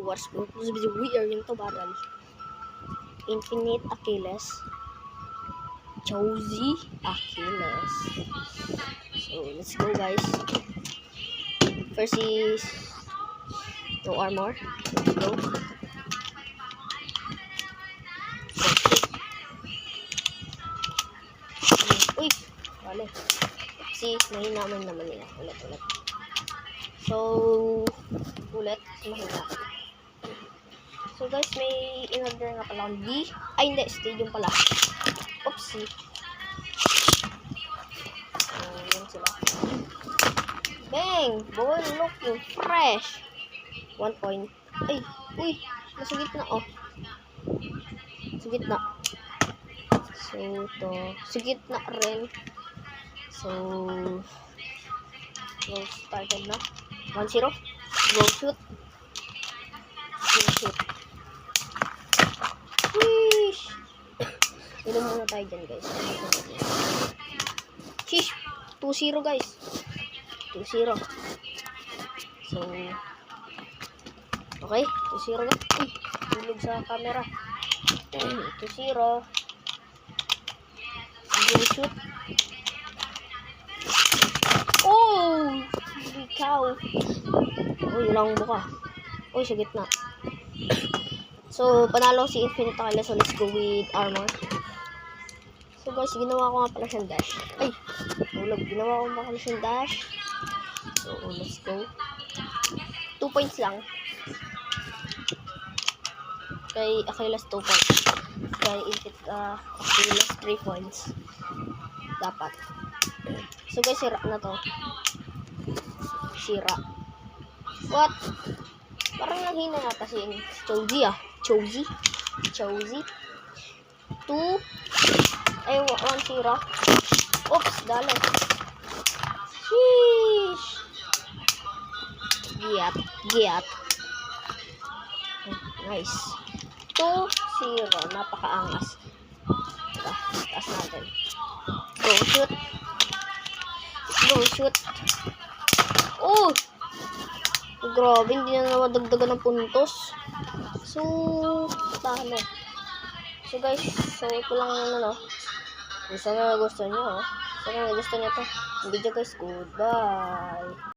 what's good? We are into battle. Infinite Achilles. Josie Achilles. So let's go, guys. First is no armor. Let's go. Uy! Wala. See, mahina naman nila. Ulit. So, ulit. Mahina. So guys, may in-order nga pala akong D. Ay, hindi. Stadium pala. Oopsie. Yan sila. Bang! Boy, look yung fresh. 1 point. Ay, uy. Nasa gitna, oh. Sa gitna. So, ito. Sa gitna rin. So, go started na. 1-0. Go shoot. Go shoot. Wish! Inom muna tayo dyan, guys. Sheesh! 2-0, guys. 2-0. So, okay. 2-0 na. Uy! Tulog sa camera. 2-0. Go shoot. Oh! Ikaw. Uy, lang buka. Uy, sa gitna. So, panalo si Infinite Achilles. So, let's go with armor. So, guys, ginawa ko nga pala siyang dash. Ay! Tulog. Ginawa ko nga pala siyang dash. So, let's go. 2 points lang. Kay Achilles 2 points. Kay Infinite Achilles 3 points. Dapat. So, guys, sira na to. Sira. What? Parang nahina yata si Josie, ah. Josie. 2. Ay, 1-0. Oops, dali. Sheesh. Giat. Nice. 2-0. Napakaangas. Taas natin. Go shoot. Oh! Grabe, hindi na namadagdagan ng puntos. So, talo. So guys, ito lang yung ano. Kung sana gusto nyo, to. Yung video guys, goodbye.